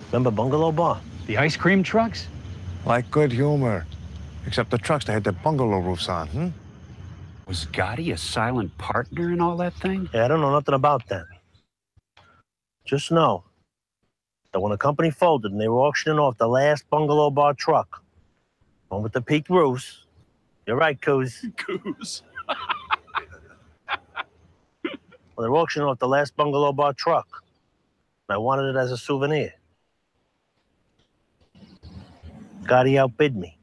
Remember Bungalow Bar? The ice cream trucks? Like good humor. Except the trucks, they had their bungalow roofs on, Was Gotti a silent partner in all that thing? Yeah, I don't know nothing about that. Just know that when the company folded and they were auctioning off the last Bungalow Bar truck, one with the peaked roofs, you're right, Coos. Goose. Well, they were auctioning off the last Bungalow Bar truck. And I wanted it as a souvenir. Gotti outbid me.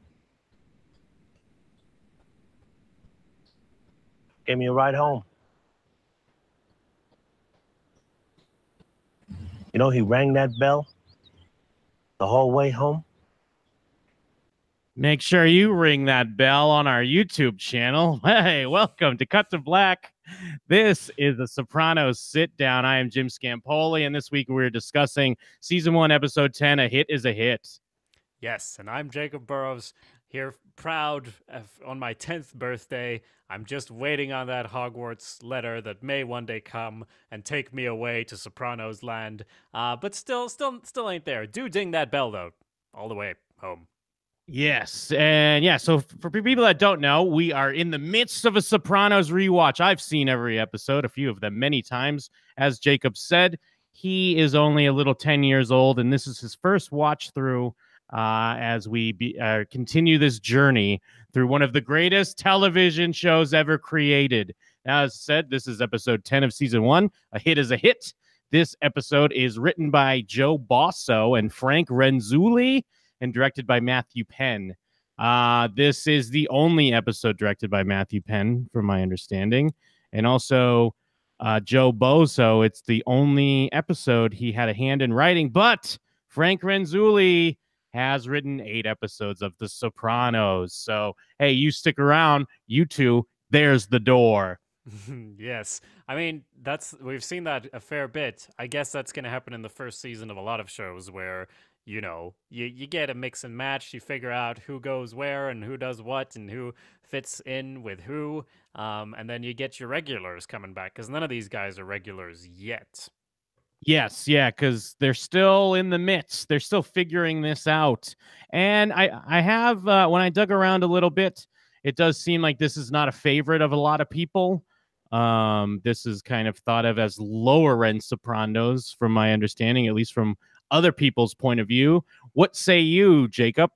Gave me a ride home. You know, he rang that bell the whole way home. Make sure you ring that bell on our YouTube channel. Hey, welcome to Cut to Black. This is the Sopranos Sit Down. I am Jim Scampoli, and this week we're discussing Season 1, Episode 10, A Hit is a Hit. Yes, and I'm Jacob Burrows, here proud on my 10th birthday. I'm just waiting on that Hogwarts letter that may one day come and take me away to Sopranos land. But still ain't there. Do ding that bell, though, all the way home. Yes, and yeah, so for people that don't know, we are in the midst of a Sopranos rewatch. I've seen every episode, a few of them many times. As Jacob said, he is only a little 10 years old, and this is his first watch through as we continue this journey through one of the greatest television shows ever created. Now, as said, this is episode 10 of season 1. A hit is a hit. This episode is written by Joe Bosso and Frank Renzulli and directed by Matthew Penn. This is the only episode directed by Matthew Penn, from my understanding. And also Joe Bosso, it's the only episode he had a hand in writing. But Frank Renzulli has written 8 episodes of The Sopranos. So, hey, you stick around. You two, there's the door. Yes. I mean, we've seen that a fair bit. I guess that's going to happen in the first season of a lot of shows where, you know, you get a mix and match. You figure out who goes where and who does what and who fits in with who. And then you get your regulars coming back because none of these guys are regulars yet. Yes, yeah, because they're still in the midst. They're still figuring this out. And I have, when I dug around a little bit, it does seem like this is not a favorite of a lot of people. This is kind of thought of as lower end Sopranos, from my understanding, at least from other people's point of view. What say you, Jacob?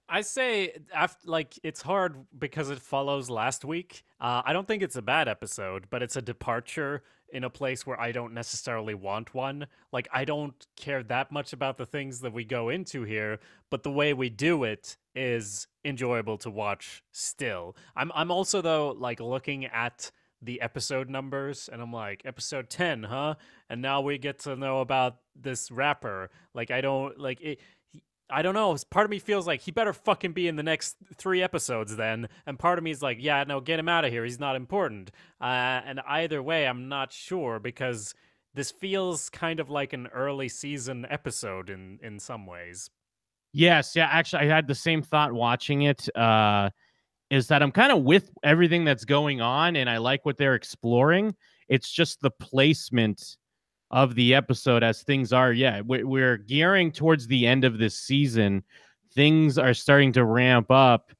I say, it's hard because it follows last week. I don't think it's a bad episode, but it's a departure in a place where I don't necessarily want one. Like, I don't care that much about the things that we go into here, but the way we do it is enjoyable to watch still. I'm also, though, like, looking at the episode numbers, and I'm like, episode 10, huh? And now we get to know about this rapper. Like, I don't know. Part of me feels like he better fucking be in the next 3 episodes then. And part of me is like, yeah, no, get him out of here. He's not important. And either way, I'm not sure because this feels kind of like an early season episode in some ways. Yes, yeah, actually, I had the same thought watching it. Is that I'm kind of with everything that's going on, and I like what they're exploring. It's just the placement of the episode as things are. Yeah, we're gearing towards the end of this season. Things are starting to ramp up,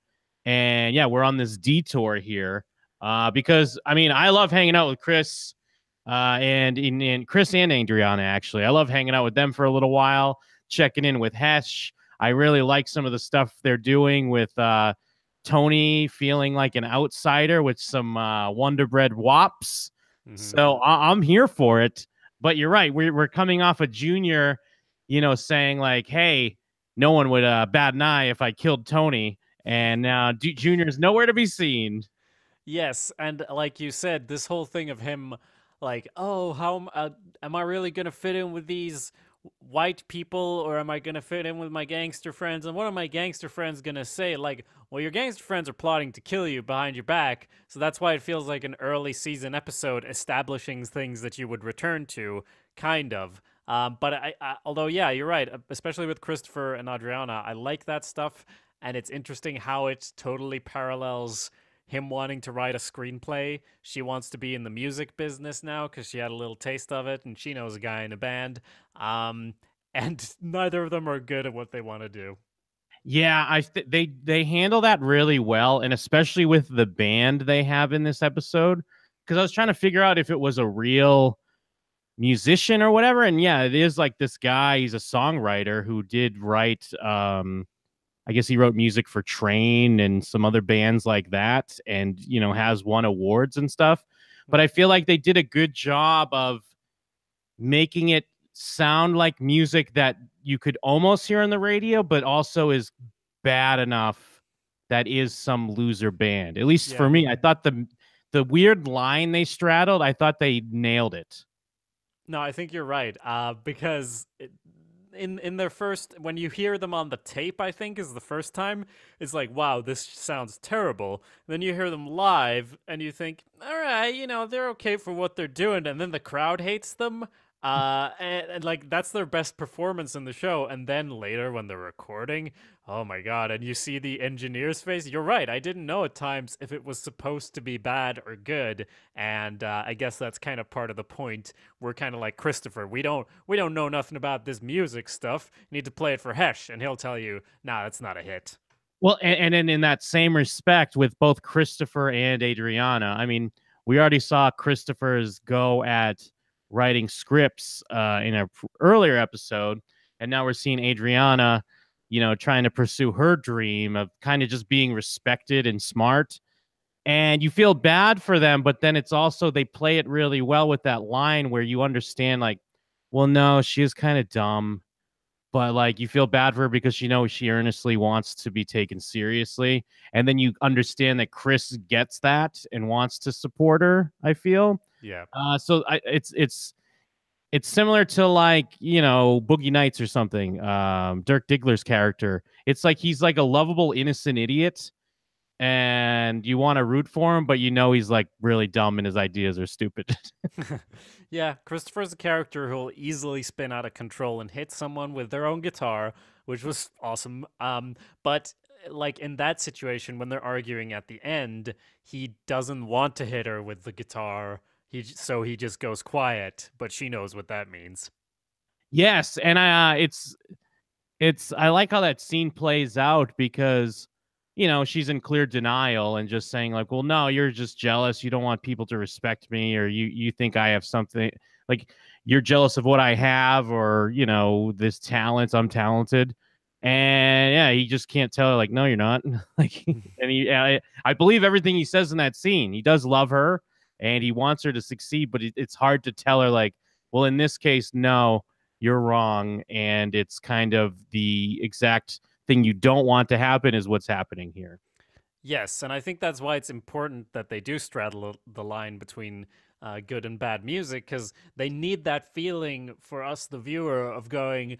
and yeah, we're on this detour here because I mean, I love hanging out with Chris and Chris and Adriana. Actually, I love hanging out with them for a little while, checking in with Hesh. I really like some of the stuff they're doing with Tony feeling like an outsider with some Wonder Bread wops. Mm-hmm. So I'm here for it. But you're right. We're coming off a Junior, saying like, hey, no one would bat an eye if I killed Tony. And now Junior's nowhere to be seen. Yes. And like you said, this whole thing of him like, oh, how am I really going to fit in with these white people, or am I going to fit in with my gangster friends? And what are my gangster friends going to say? Like, well, your gangster friends are plotting to kill you behind your back, so that's why it feels like an early season episode establishing things that you would return to, kind of. But I although, yeah, you're right, especially with Christopher and Adriana, I like that stuff, and it's interesting how it totally parallels him wanting to write a screenplay. She wants to be in the music business now because she had a little taste of it, and she knows a guy in a band. and neither of them are good at what they want to do. Yeah, they handle that really well, and especially with the band they have in this episode. Because I was trying to figure out if it was a real musician or whatever, and yeah, it is like this guy. He's a songwriter who did write. I guess he wrote music for Train and some other bands like that, and has won awards and stuff. But I feel like they did a good job of making it sound like music that you could almost hear on the radio, but also is bad enough that is some loser band. At least for me, I thought the weird line they straddled, I thought they nailed it. No, I think you're right. Because in their first, when you hear them on the tape, I think is the first time, it's like, wow, this sounds terrible. Then you hear them live, and you think, all right, they're okay for what they're doing, and then the crowd hates them. And like that's their best performance in the show, and then later when they're recording, oh my god, and you see the engineer's face. You're right, I didn't know at times if it was supposed to be bad or good, and I guess that's kind of part of the point. We're kind of like Christopher, we don't know nothing about this music stuff. You need to play it for Hesh, and he'll tell you, nah, that's not a hit. Well, and then in that same respect with both Christopher and Adriana, I mean, we already saw Christopher's go at writing scripts in an earlier episode, and now we're seeing Adriana, trying to pursue her dream of kind of just being respected and smart. And you feel bad for them, but then it's also they play it really well with that line where you understand, like, well, no, she is kind of dumb, but like you feel bad for her because she earnestly wants to be taken seriously, and then you understand that Chris gets that and wants to support her. I feel. Yeah. So it's similar to like Boogie Nights or something. Dirk Diggler's character. It's like he's like a lovable innocent idiot, and you want to root for him, but he's like really dumb and his ideas are stupid. Yeah, Christopher's a character who'll easily spin out of control and hit someone with their own guitar, which was awesome. But like in that situation, when they're arguing at the end, he doesn't want to hit her with the guitar. So he just goes quiet, but she knows what that means. Yes, and I like how that scene plays out because she's in clear denial and just saying like, well, no, you're just jealous. You don't want people to respect me, or you think I have something, like you're jealous of what I have, or this talent. I'm talented. And yeah, he just can't tell her like, no, you're not. Like, and I believe everything he says in that scene. He does love her and he wants her to succeed, but it's hard to tell her like, well, in this case, no, you're wrong. And it's kind of the exact thing you don't want to happen is what's happening here. Yes, and I think that's why it's important that they do straddle the line between good and bad music, because they need that feeling for us, the viewer, of going,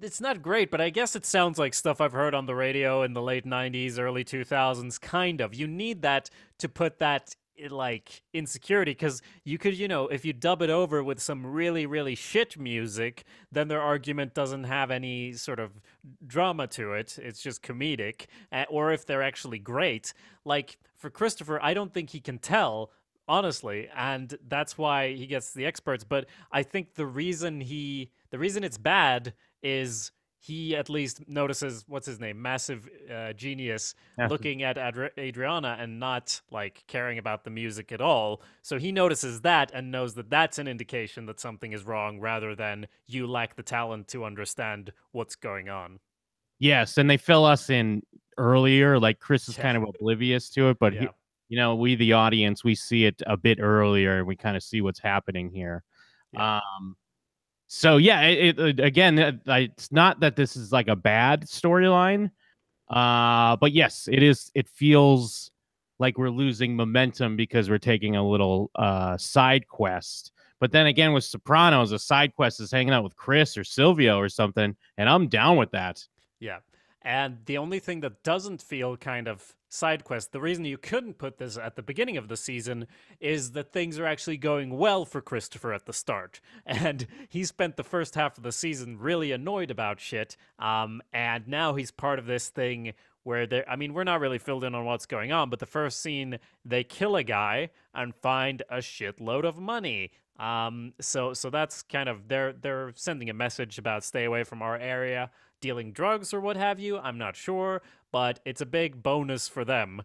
it's not great, but I guess it sounds like stuff I've heard on the radio in the late 90s, early 2000s, kind of. You need that to put that like insecurity, because you could, if you dub it over with some really, really shit music, then their argument doesn't have any sort of drama to it. It's just comedic. Or if they're actually great, like for Christopher, I don't think he can tell, honestly, and that's why he gets the experts. But I think the reason it's bad is he at least notices, what's his name, massive genius, looking at Adriana and not like caring about the music at all. So he notices that and knows that that's an indication that something is wrong, rather than you lack the talent to understand what's going on. Yes, and they fill us in earlier. Like Chris is kind of oblivious to it, but we, the audience, we see it a bit earlier, and we kind of see what's happening here. Yeah. So yeah, again, it's not that this is like a bad storyline, but yes, it is. It feels like we're losing momentum because we're taking a little side quest. But then again, with Sopranos, a side quest is hanging out with Chris or Silvio or something, and I'm down with that. Yeah. And the only thing that doesn't feel kind of side quest, the reason you couldn't put this at the beginning of the season, is that things are actually going well for Christopher at the start. And he spent the first half of the season really annoyed about shit. And now he's part of this thing where we're not really filled in on what's going on, but the first scene, they kill a guy and find a shitload of money. So that's kind of they're sending a message about stay away from our area, dealing drugs or what have you. I'm not sure, but it's a big bonus for them.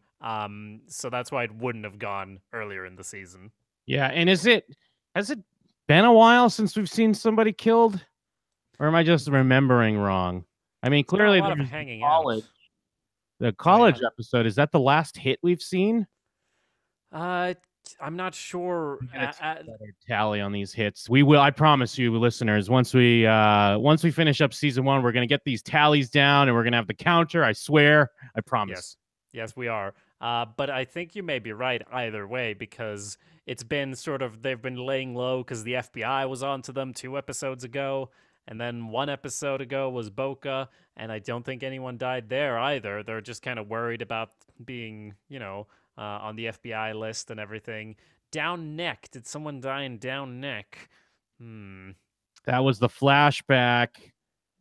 So that's why it wouldn't have gone earlier in the season. Yeah, and has it been a while since we've seen somebody killed, or am I just remembering wrong? I mean, It's been a clearly lot of there's hanging out. the Oh yeah. college episode. Is that the last hit we've seen? Uh, I'm not sure. We gotta take a better tally on these hits. We will. I promise you, listeners. Once we finish up season 1, we're gonna get these tallies down, and we're gonna have the counter. I swear. I promise. Yes, we are. But I think you may be right either way because it's been sort of they've been laying low because the FBI was onto them 2 episodes ago, and then 1 episode ago was Boca, and I don't think anyone died there either. They're just kind of worried about being, on the FBI list and everything. Down Neck. Did someone die in Down Neck? That was the flashback.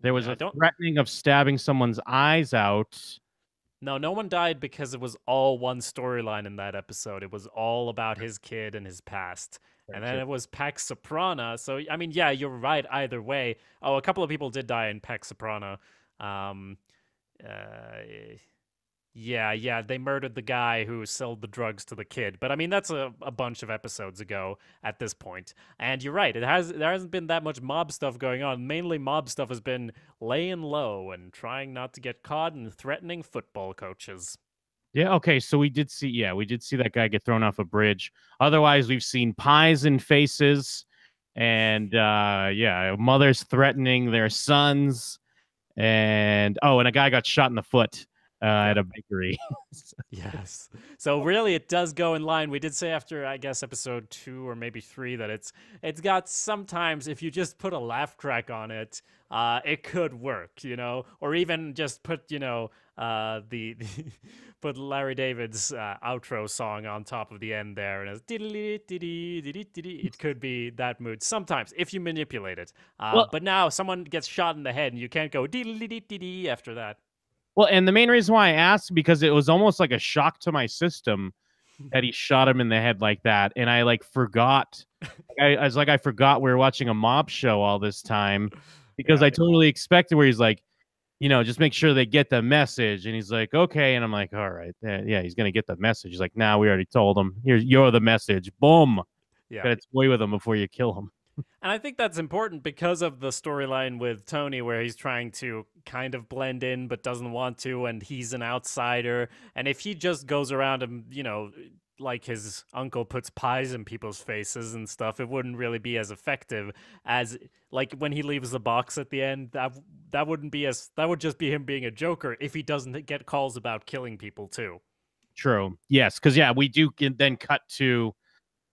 There was I a don't- threatening of stabbing someone's eyes out. No one died because it was all one storyline in that episode. It was all about his kid and his past. And then it was Pax Soprana. So, I mean, yeah, you're right either way. Oh, a couple of people did die in Pax Soprana. Yeah, they murdered the guy who sold the drugs to the kid. But I mean, that's a bunch of episodes ago at this point. And you're right, there hasn't been that much mob stuff going on. Mainly mob stuff has been laying low and trying not to get caught and threatening football coaches. Yeah, okay, so we did see that guy get thrown off a bridge. Otherwise, we've seen pies and faces and mothers threatening their sons and a guy got shot in the foot at a bakery. Yes. So really it does go in line. We did say after I guess episode 2 or maybe 3 that it's got sometimes if you just put a laugh track on it, it could work, or even just put, the put Larry David's outro song on top of the end there and it's it could be that mood sometimes if you manipulate it. But now someone gets shot in the head and you can't go after that. Well, and the main reason why I asked because it was almost like a shock to my system that he shot him in the head like that, and I forgot. I forgot we were watching a mob show all this time because I totally expected where he's like, just make sure they get the message, and he's like, okay, and I'm like, all right, yeah, he's gonna get the message. He's like, nah, we already told him. You're the message. Boom. Yeah. Gotta toy with him before you kill him. And I think that's important because of the storyline with Tony, where he's trying to kind of blend in but doesn't want to, and he's an outsider. And if he just goes around and, like his uncle puts pies in people's faces and stuff, it wouldn't really be as effective as like when he leaves the box at the end. That would just be him being a joker if he doesn't get calls about killing people too. True. Yes, because we do then cut to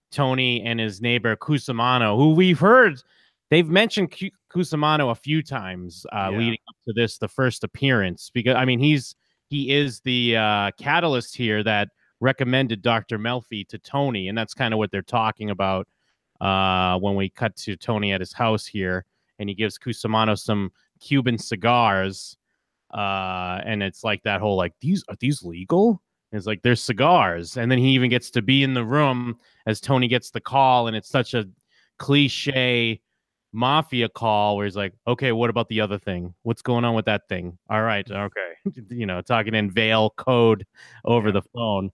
Tony and his neighbor Cusimano, who we've heard they've mentioned Cusimano a few times leading up to the first appearance, because I mean he is the catalyst here that recommended Dr. Melfi to Tony, and that's kind of what they're talking about when we cut to Tony at his house here, and he gives Cusimano some Cuban cigars, and it's like that whole are these legal? It's like there's cigars, and then he even gets to be in the room as Tony gets the call, and it's such a cliche mafia call where he's like, okay, what about the other thing? What's going on with that thing? All right, okay. Talking in Veil code over the phone.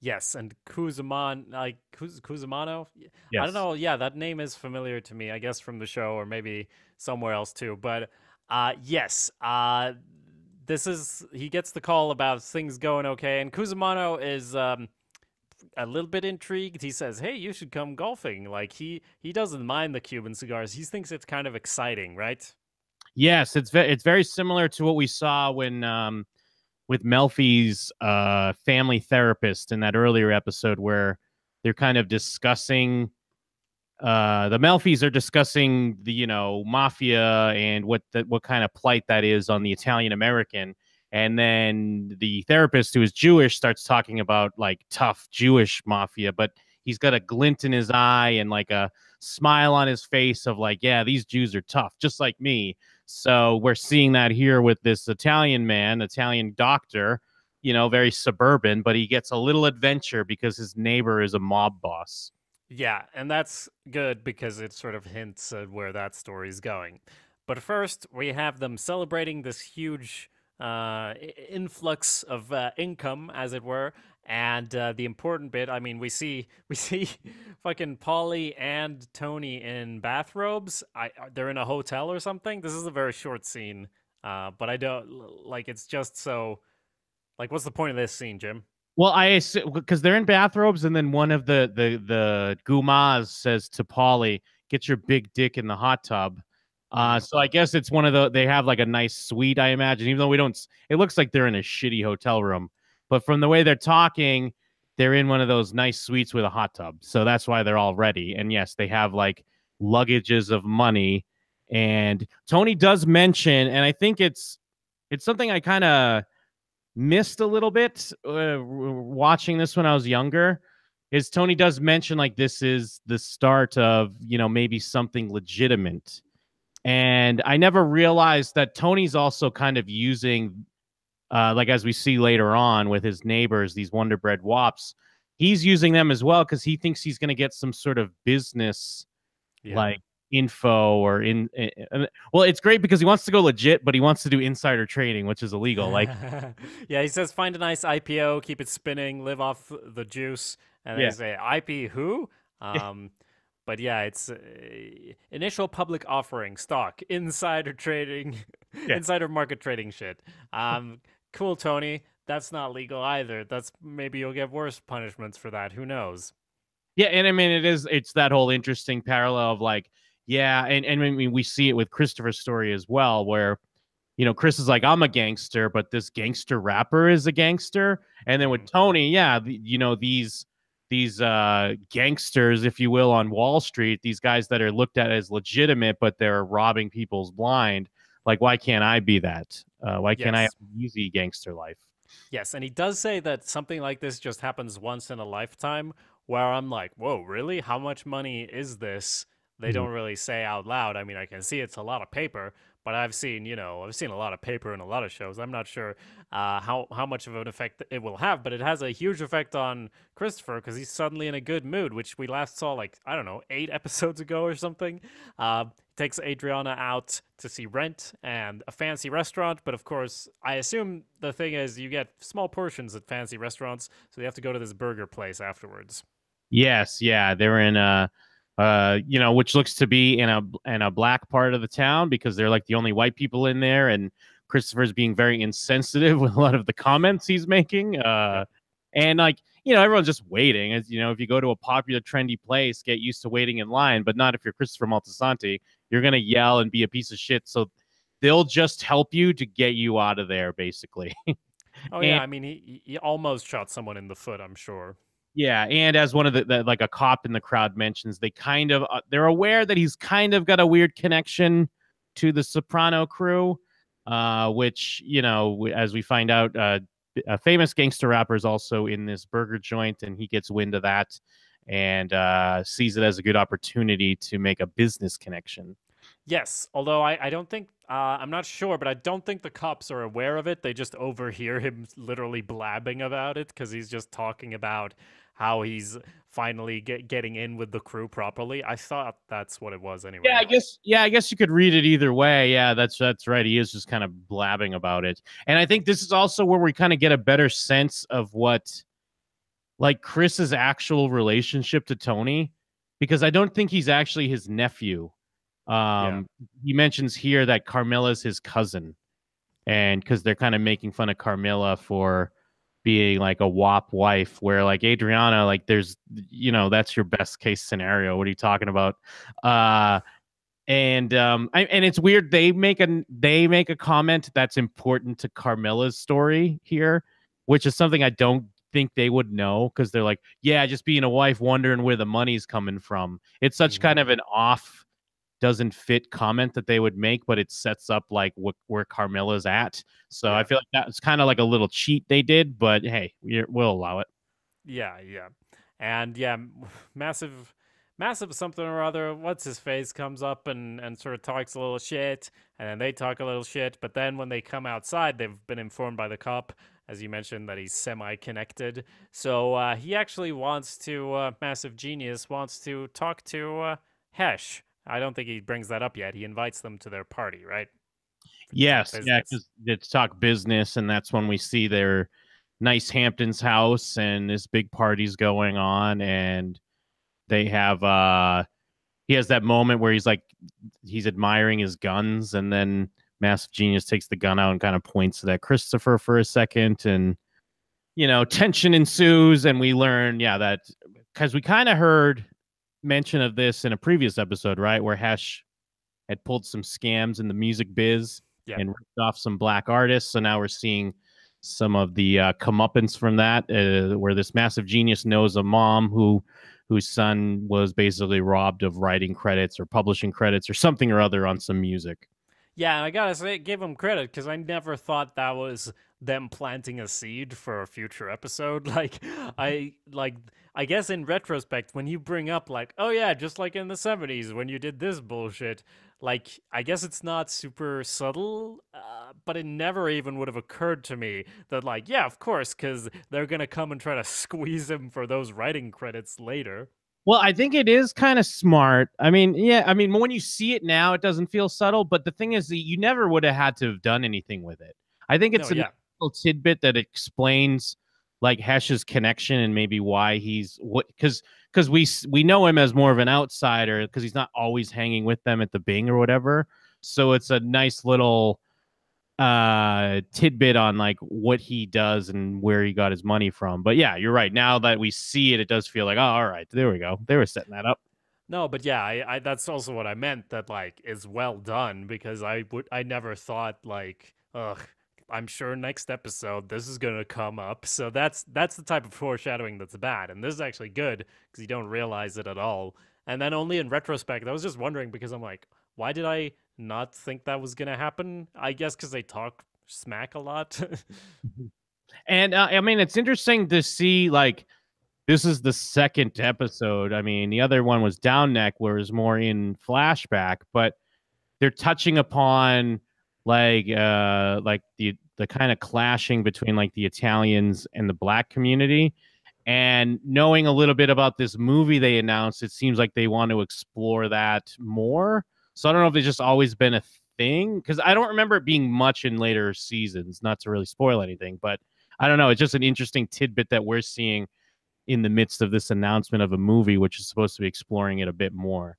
Yes, and Cusimano, Yes. I don't know. Yeah, that name is familiar to me, I guess from the show or maybe somewhere else too. But yes, he gets the call about things going okay, and Cusimano is a little bit intrigued. He says, "Hey, you should come golfing." Like he doesn't mind the Cuban cigars. He thinks it's kind of exciting, right? Yes, it's very similar to what we saw when with Melfi's family therapist in that earlier episode where they're kind of discussing the Melfis are discussing the mafia and what kind of plight that is on the Italian American, and then the therapist who is Jewish starts talking about like tough Jewish mafia, but he's got a glint in his eye and like a smile on his face of like, yeah, these Jews are tough, just like me. So we're seeing that here with this Italian doctor, very suburban, but he gets a little adventure because his neighbor is a mob boss. Yeah, and that's good because it sort of hints at where that story's going. But first, we have them celebrating this huge influx of income, as it were. And the important bit, I mean, we see fucking Polly and Tony in bathrobes. They're in a hotel or something. This is a very short scene, but I don't like. It's just so like, what's the point of this scene, Jim? Well, I assume because they're in bathrobes, and then one of the gumas says to Polly, "Get your big dick in the hot tub." So I guess it's one of the they have like a nice suite, I imagine, even though we don't. It looks like they're in a shitty hotel room, but from the way they're talking, they're in one of those nice suites with a hot tub. So that's why they're all ready. And yes, they have like luggages of money. And Tony does mention, and I think it's something I kind of missed a little bit watching this when I was younger is Tony does mention like this is the start of, maybe something legitimate. And I never realized that Tony's also kind of using, like as we see later on with his neighbors, these Wonder Bread Wops, he's using them as well because he thinks he's going to get some sort of business Yeah. like info or well, it's great because he wants to go legit, but he wants to do insider trading, which is illegal. Like, Yeah, he says find a nice IPO, keep it spinning, live off the juice, and yeah, they say IP who? Um, but yeah, it's initial public offering, stock, insider trading, yeah. insider market trading shit. Cool, Tony. That's not legal either. That's maybe you'll get worse punishments for that. Who knows? Yeah, and I mean it's that whole interesting parallel of like, yeah, and I mean we see it with Christopher's story as well, where Chris is like, I'm a gangster, but this gangster rapper is a gangster. And then with Tony, yeah, these gangsters, if you will, on Wall Street, these guys that are looked at as legitimate, but they're robbing people's blind. Like, why can't I be that? Why can't I have Yes. an easy gangster life? Yes, and he does say that something like this just happens once in a lifetime, where I'm like, whoa, really? How much money is this? They Mhm. don't really say out loud. I mean, I can see it's a lot of paper, but I've seen, I've seen a lot of paper in a lot of shows. I'm not sure how much of an effect it will have, but it has a huge effect on Christopher because he's suddenly in a good mood, which we last saw like, I don't know, 8 episodes ago or something. Takes Adriana out to see Rent and a fancy restaurant. But of course, I assume the thing is you get small portions at fancy restaurants, so you have to go to this burger place afterwards. Yes, yeah, they're in which looks to be in a black part of the town because they're like the only white people in there, and Christopher's being very insensitive with a lot of the comments he's making. Yep. And like everyone's just waiting. As if you go to a popular, trendy place, get used to waiting in line, but not if you're Christopher Moltisanti. You're gonna yell and be a piece of shit. So they'll just help you to get you out of there, basically. Oh And yeah, I mean he almost shot someone in the foot. I'm sure. yeah, and as one of the like a cop in the crowd mentions, they kind of they're aware that he's kind of got a weird connection to the Soprano crew, which as we find out, a famous gangster rapper is also in this burger joint, and he gets wind of that and sees it as a good opportunity to make a business connection. Yes, although I don't think I'm not sure, but I don't think the cops are aware of it. They just overhear him literally blabbing about it because he's just talking about how he's finally getting in with the crew properly. I thought that's what it was Yeah, anyway. I guess you could read it either way. Yeah, that's right. He is just kind of blabbing about it. And I think this is also where we kind of get a better sense of what like Chris's actual relationship to Tony, because I don't think he's actually his nephew. Yeah. He mentions here that Carmela's his cousin, and because they're kind of making fun of Carmela for being like a WAP wife, where like Adriana, like there's that's your best case scenario. What are you talking about? And it's weird. They make a comment that's important to Carmela's story here, which is something I don't think they would know because they're like, yeah, just being a wife, wondering where the money's coming from. It's such kind of an off, doesn't fit comment that they would make, but it sets up like where Carmela's at. So I Yeah. feel like that's kind of like a little cheat they did, but hey, we'll allow it. Yeah, yeah. And yeah, massive massive something or other, what's his face, comes up and sort of talks a little shit, and then they talk a little shit, but then when they come outside, they've been informed by the cop, as you mentioned, that he's semi-connected. So he actually wants to, Massive Genius wants to talk to Hesh. I don't think he brings that up yet. He invites them to their party, right? Yes, yeah, because it's talk business, and that's when we see their nice Hamptons house, and this big party's going on, and they have he has that moment where he's admiring his guns, and then Massive Genius takes the gun out and kind of points to that Christopher for a second, and tension ensues, and we learn, that because we kind of heard mention of this in a previous episode, right, where Hesh had pulled some scams in the music biz and ripped off some black artists. So now we're seeing some of the comeuppance from that, where this Massive Genius knows a mom whose son was basically robbed of writing credits or publishing credits or something or other on some music. Yeah, I gotta say, give them credit, because I never thought that was them planting a seed for a future episode. I guess in retrospect, when you bring up oh yeah, just like in the 70s when you did this bullshit, I guess it's not super subtle, but it never even would have occurred to me that yeah, of course, because they're gonna come and try to squeeze him for those writing credits later. Well, I think it is kind of smart. I mean, yeah, when you see it now, it doesn't feel subtle. But the thing is that you never would have had to have done anything with it. I think it's a little tidbit that explains Hesh's connection and maybe why he's because we know him as more of an outsider because he's not always hanging with them at the Bing or whatever. So it's a nice little tidbit on what he does and where he got his money from. But yeah, you're right. Now that we see it, it does feel oh, all right, there we go. They were setting that up. No, but yeah, I that's also what I meant, that is well done, because I never thought ugh, I'm sure next episode this is gonna come up. So that's the type of foreshadowing that's bad, and this is actually good because you don't realize it at all. And then only in retrospect, I was just wondering, because I'm why did I not think that was gonna happen? I guess because they talk smack a lot. And it's interesting to see this is the second episode. The other one was Down Neck, where it was more in flashback, but they're touching upon the kind of clashing between the Italians and the black community. And knowing a little bit about this movie they announced, it seems like they want to explore that more. So I don't know if it's just always been a thing, because I don't remember it being much in later seasons, not to really spoil anything, but I don't know. It's just an interesting tidbit that we're seeing in the midst of this announcement of a movie, which is supposed to be exploring it a bit more.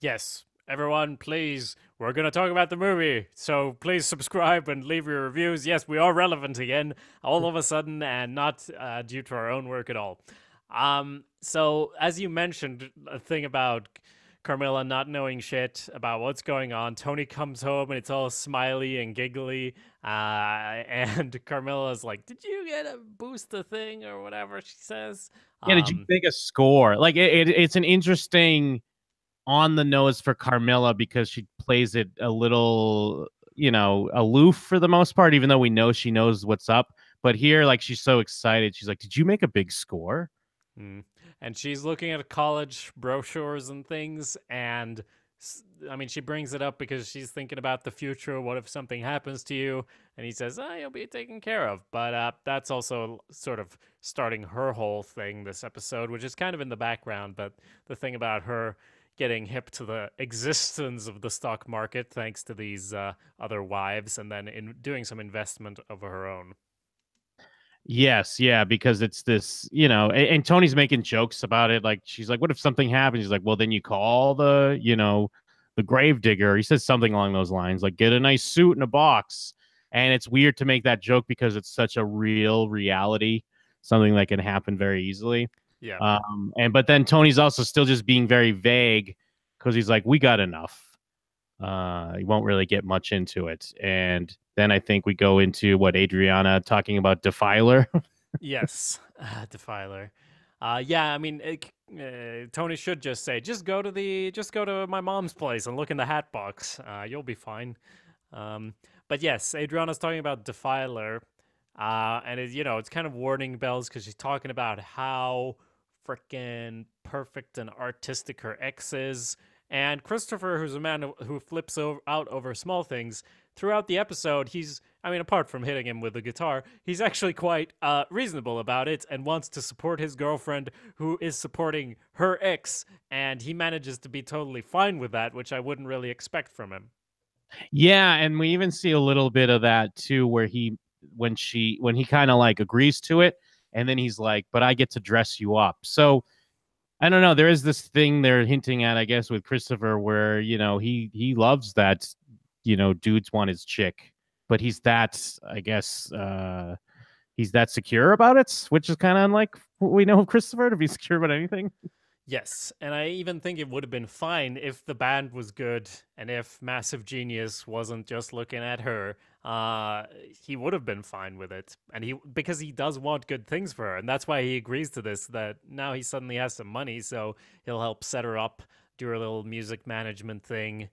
Yes. Everyone, please, we're going to talk about the movie, so please subscribe and leave your reviews. Yes, we are relevant again, all of a sudden, and not due to our own work at all. So, as you mentioned, a thing about Carmela not knowing shit about what's going on, Tony comes home and it's all smiley and giggly, and Carmela's did you get a booster thing or whatever she says? Yeah, did you make a score? It's an interesting on the nose for Carmela, because she plays it a little, aloof for the most part, even though we know she knows what's up. But here, she's so excited. She's did you make a big score? And she's looking at college brochures and things, and she brings it up because she's thinking about the future. What if something happens to you? And he says, you'll be taken care of. But that's also sort of starting her whole thing this episode, which is kind of in the background. But the thing about her getting hip to the existence of the stock market thanks to these other wives, and then in doing some investment of her own. Yes, yeah, because it's this, and Tony's making jokes about it. She's what if something happens? He's well, then you call the grave digger. He says something along those lines, get a nice suit and a box. And it's weird to make that joke because it's such a real reality, something that can happen very easily. Yeah. But then Tony's also still just being very vague, because he's we got enough. He won't really get much into it. And then I think we go into Adriana talking about Defiler. Yes, Defiler. Yeah, Tony should just say, just go to my mom's place and look in the hat box. You'll be fine. But yes, Adriana's talking about Defiler, and it's kind of warning bells, because she's talking about how freaking perfect and artistic her ex is. And Christopher, who's a man who flips out over small things, throughout the episode, apart from hitting him with the guitar, he's actually quite reasonable about it and wants to support his girlfriend who is supporting her ex, and he manages to be totally fine with that, which I wouldn't really expect from him. Yeah, and we even see a little bit of that too, where when he kind of like agrees to it, and then he's like, "But I get to dress you up." So I don't know. There is this thing they're hinting at, I guess, with Christopher, where he loves that, dudes want his chick, but he's that, I guess, he's that secure about it, which is kind of unlike what we know of Christopher to be secure about anything. Yes, and I even think it would have been fine if the band was good and if Massive Genius wasn't just looking at her. He would have been fine with it, and because he does want good things for her, and that's why he agrees to this. That now he suddenly has some money, so he'll help set her up, do her little music management thing.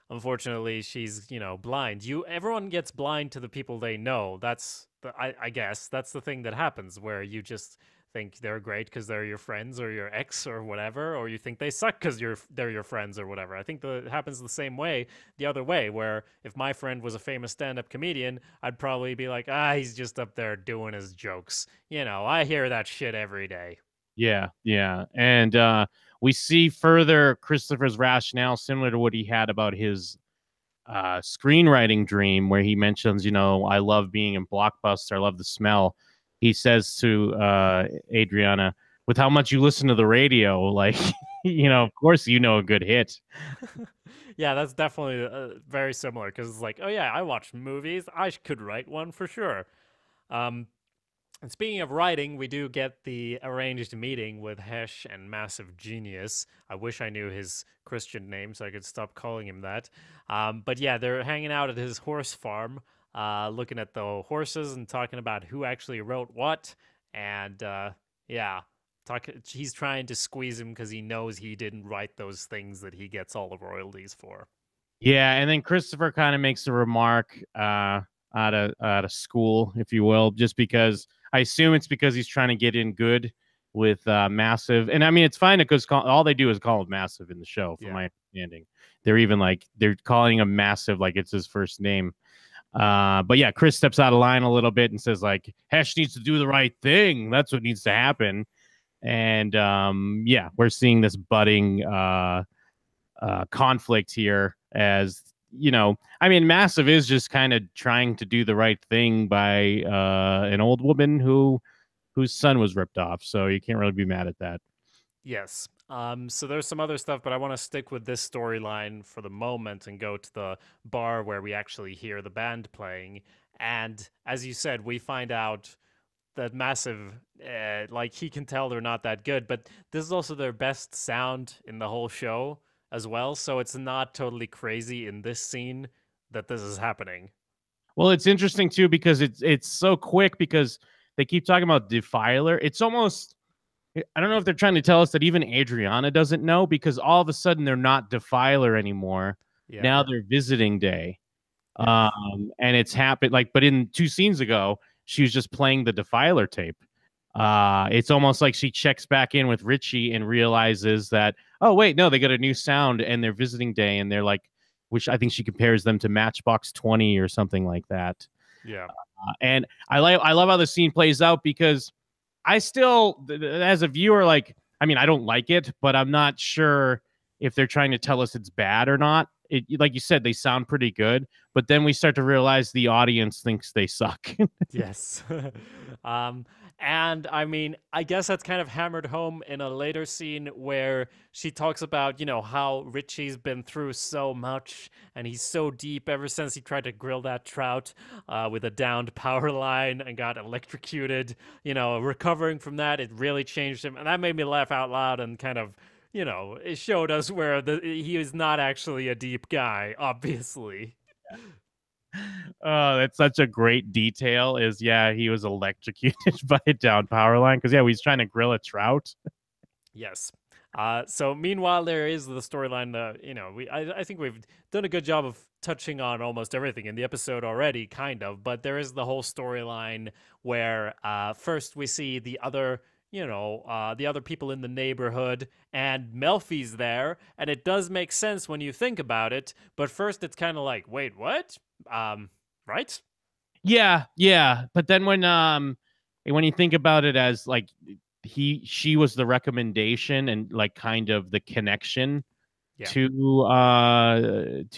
Unfortunately, she's blind. Everyone gets blind to the people they know. I guess that's the thing that happens, where you just think they're great because they're your friends or your ex or whatever, or you think they suck because they're your friends or whatever. I think it happens the same way, the other way, where if my friend was a famous stand-up comedian, I'd probably be like, he's just up there doing his jokes. I hear that shit every day. Yeah, and we see further Christopher's rationale, similar to what he had about his screenwriting dream, where he mentions, I love being in Blockbuster, I love the smell. He says to Adriana, with how much you listen to the radio, like, of course, a good hit. Yeah, that's definitely very similar, because it's like, oh yeah, I watch movies, I could write one for sure. And speaking of writing, we do get the arranged meeting with Hesh and Massive Genius. I wish I knew his Christian name so I could stop calling him that. But yeah, they're hanging out at his horse farm, looking at the horses and talking about who actually wrote what. And he's trying to squeeze him because he knows he didn't write those things that he gets all the royalties for. Yeah, and then Christopher kind of makes a remark out of school, if you will, just because I assume it's because he's trying to get in good with Massive. And I mean, it's fine because all they do is call him Massive in the show, from my understanding. They're even they're calling him Massive like it's his first name. But yeah, Chris steps out of line a little bit and says, like, Hesh needs to do the right thing. That's what needs to happen. And we're seeing this budding conflict here, as Massive is just kind of trying to do the right thing by an old woman whose son was ripped off, so you can't really be mad at that. Yes. So there's some other stuff, but I want to stick with this storyline for the moment and go to the bar where we actually hear the band playing. And as you said, we find out that Massive, he can tell they're not that good, but this is also their best sound in the whole show as well, so it's not totally crazy in this scene that this is happening. Well, it's interesting too because it's so quick, because they keep talking about Defiler. It's almost, I don't know if they're trying to tell us that even Adriana doesn't know, because all of a sudden they're not Defiler anymore. Yeah. Now they're Visiting Day. Yeah. And it's happened but in 2 scenes ago, she was just playing the Defiler tape. It's almost like she checks back in with Richie and realizes that, oh wait, no, they got a new sound and they're Visiting Day, and they're like, which I think she compares them to Matchbox 20 or something like that. Yeah. And I love how the scene plays out, because I still, as a viewer, I don't like it, but I'm not sure if they're trying to tell us it's bad or not. Like you said, they sound pretty good, but then we start to realize the audience thinks they suck. Yes. And I guess that's kind of hammered home in a later scene where she talks about, how Richie's been through so much and he's so deep ever since he tried to grill that trout with a downed power line and got electrocuted. Recovering from that, it really changed him. And that made me laugh out loud and kind of, it showed us where he is not actually a deep guy, obviously. Oh, that's such a great detail. He was electrocuted by a down power line because he's trying to grill a trout. Yes. So meanwhile, there is the storyline. I think we've done a good job of touching on almost everything in the episode already, kind of. But there is the whole storyline where first we see the other the other people in the neighborhood, and Melfi's there, and it does make sense when you think about it. But first, it's kind of like, wait, what? Right? Yeah. But then when you think about it as like she was the recommendation and like kind of the connection Yeah. to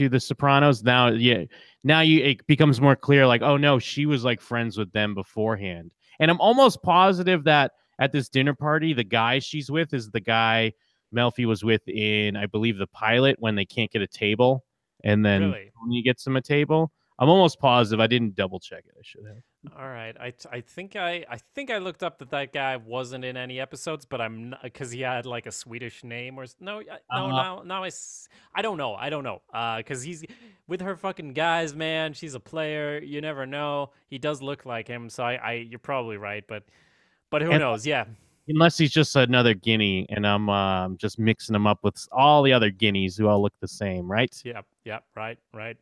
the Sopranos. Now it becomes more clear, like, oh no, she was like friends with them beforehand. And I'm almost positive that at this dinner party, the guy she's with is the guy Melfi was with in, I believe, the pilot when they can't get a table, and then Really? Tony gets them a table. I'm almost positive. I didn't double check it. I should have. All right. I think I looked up that guy wasn't in any episodes, but I'm not, because he had like a Swedish name or no. No, now I don't know. Because he's with her fucking guys, man. She's a player. You never know. He does look like him, so you're probably right, but who knows? Yeah. Unless he's just another guinea, and I'm just mixing him up with all the other guineas who all look the same, right? Yep, right.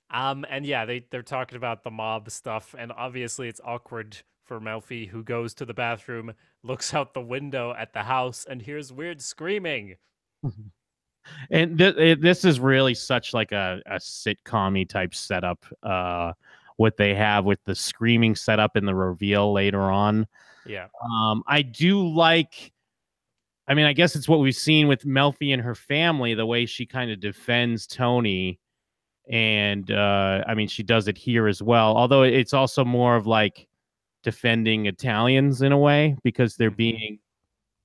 And yeah, they're talking about the mob stuff, and obviously it's awkward for Melfi, who goes to the bathroom, looks out the window at the house, and hears weird screaming. And this is really such like a sitcom-y type setup. What they have with the screaming setup and the reveal later on. Yeah. I do like. I mean, I guess it's what we've seen with Melfi and her family, the way she kind of defends Tony. And I mean, she does it here as well. Although it's also more of like defending Italians in a way because they're being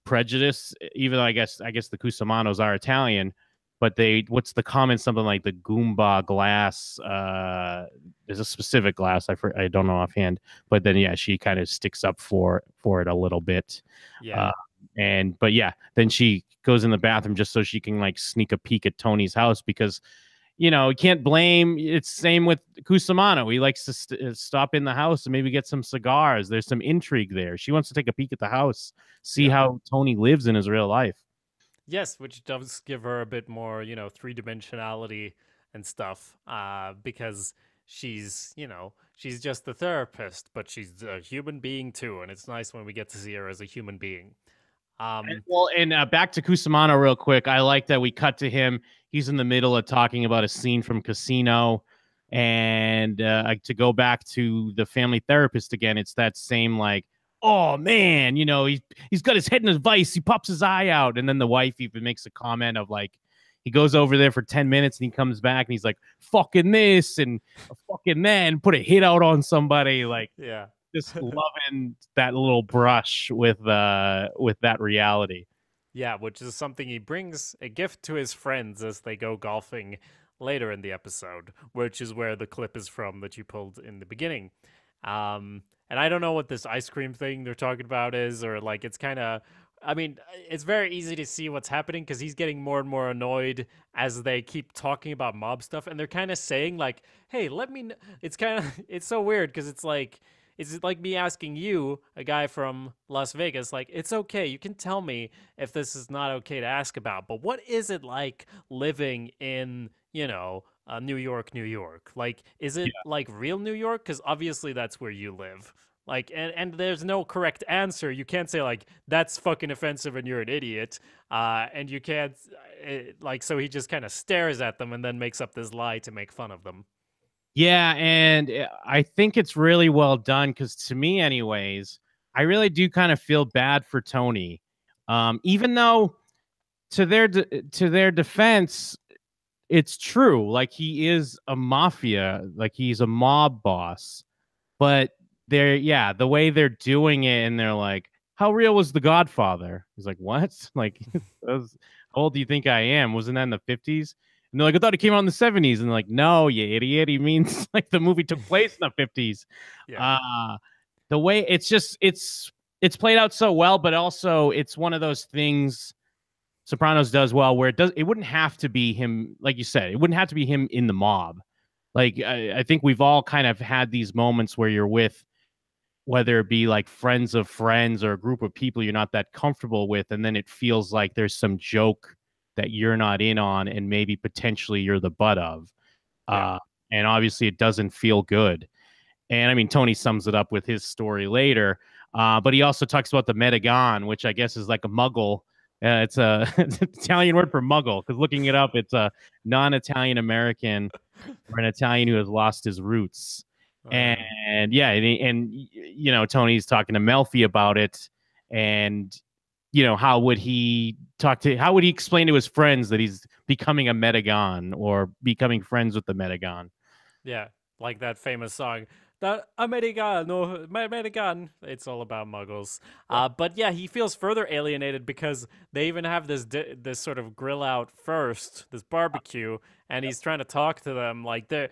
prejudiced. Even though I guess the Cusamanos are Italian, but what's the comment? Something like the Goomba glass. There's a specific glass I don't know offhand, but then yeah, she kind of sticks up for it a little bit. Yeah. But yeah, then she goes in the bathroom just so she can like sneak a peek at Tony's house because. You can't blame. It's same with Cusimano. He likes to stop in the house and maybe get some cigars. There's some intrigue there. She wants to take a peek at the house, see how Tony lives in his real life. Yes, which does give her a bit more, three-dimensionality and stuff. Because she's just the therapist, but she's a human being too, and it's nice when we get to see her as a human being. And back to Cusimano real quick. I like that we cut to him. He's in the middle of talking about a scene from Casino, and to go back to the family therapist again, it's that same like, oh man, he's got his head in a vice. He pops his eye out, and then the wife even makes a comment of like, he goes over there for 10 minutes and he comes back and he's like, fucking this and fucking that, and put a hit out on somebody. Like, yeah. Just loving that little brush with that reality. Yeah, which is something he brings a gift to his friends as they go golfing later in the episode, which is where the clip is from that you pulled in the beginning. And I don't know what this ice cream thing they're talking about is, or like it's kind of. I mean, it's very easy to see what's happening because he's getting more and more annoyed as they keep talking about mob stuff, and they're kind of saying like, "Hey, let me." It's so weird because it's like me asking you, a guy from Las Vegas, like, it's okay, you can tell me if this is not okay to ask about, but what is it like living in, New York? Like, is it like real New York? Because obviously that's where you live. Like, and there's no correct answer. You can't say, like, that's fucking offensive and you're an idiot. And you can't, so he just kind of stares at them and then makes up this lie to make fun of them. Yeah, and I think it's really well done because to me, anyways, I really do kind of feel bad for Tony, even though to their defense, it's true. Like he is a mafia, like he's a mob boss, but the way they're doing it, and they're like, "How real was The Godfather?" He's like, "What? Like, how old do you think I am? Wasn't that in the 50s?" And they're like, I thought it came out in the 70s. And they're like, no, you idiot. He means like the movie took place in the 50s. Yeah. The way it's played out so well, but also it's one of those things Sopranos does well where it wouldn't have to be him, like you said, it wouldn't have to be him in the mob. Like I think we've all kind of had these moments where you're with, whether it be like friends of friends or a group of people you're not that comfortable with, and then it feels like there's some joke that you're not in on and maybe potentially you're the butt of. And obviously it doesn't feel good. And I mean, Tony sums it up with his story later. But he also talks about the Metagon, which I guess is like a muggle. It's it's an Italian word for muggle, because looking it up, it's a non-Italian American or an Italian who has lost his roots. Oh, yeah. And yeah, and you know, Tony's talking to Melfi about it, and you know, how would he explain to his friends that he's becoming a Metagon or becoming friends with the Metagon? Yeah, like that famous song, the Americano, American. It's all about muggles. But yeah, he feels further alienated because they even have this sort of grill out first, this barbecue, and he's trying to talk to them. Like they're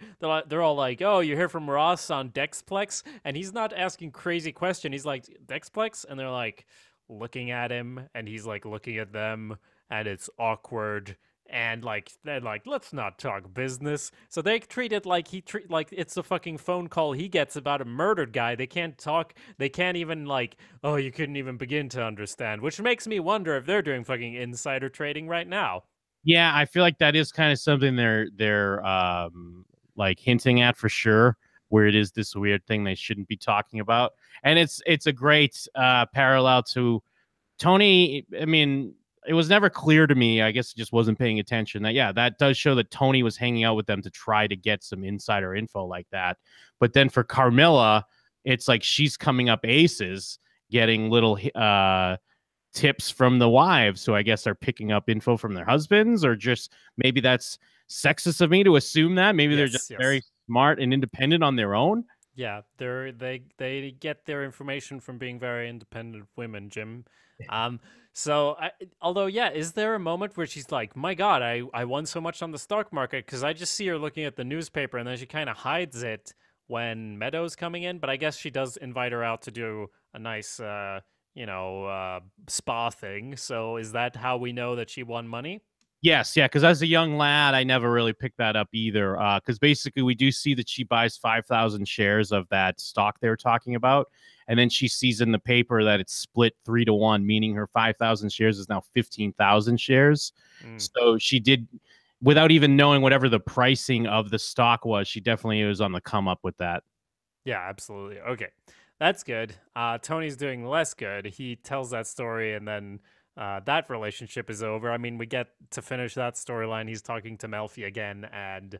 all like, "Oh, you're here from Ross on Dexplex," and he's not asking crazy question. He's like, "Dexplex," and they're like looking at him, and he's like looking at them, and it's awkward. And like they're like, let's not talk business. So they treat it like like it's a fucking phone call he gets about a murdered guy. They can't talk. They can't even like, oh, you couldn't even begin to understand. Which makes me wonder if they're doing fucking insider trading right now. Yeah, I feel like that is kind of something they're like hinting at for sure, where it is this weird thing they shouldn't be talking about. And it's a great parallel to Tony. I mean, it was never clear to me. I guess it just wasn't paying attention. That yeah, that does show that Tony was hanging out with them to try to get some insider info like that. But then for Carmela, it's like she's coming up aces, getting little tips from the wives, who I guess are picking up info from their husbands, or just maybe that's sexist of me to assume that. Maybe they're just very smart and independent on their own. Yeah, they get their information from being very independent women, Jim. So although yeah, is there a moment where she's like, "My God, I won so much on the stock market"? Because I just see her looking at the newspaper, and then she kind of hides it when Meadow's coming in. But I guess she does invite her out to do a nice, spa thing. So is that how we know that she won money? Yes, yeah, because as a young lad, I never really picked that up either. Because basically, we do see that she buys 5,000 shares of that stock they were talking about, and then she sees in the paper that it's split 3-1, meaning her 5,000 shares is now 15,000 shares. So she did, without even knowing whatever the pricing of the stock was, she definitely was on the come up with that. Yeah, absolutely. Okay, that's good. Tony's doing less good. He tells that story, and then that relationship is over. I mean, we get to finish that storyline. He's talking to Melfi again, and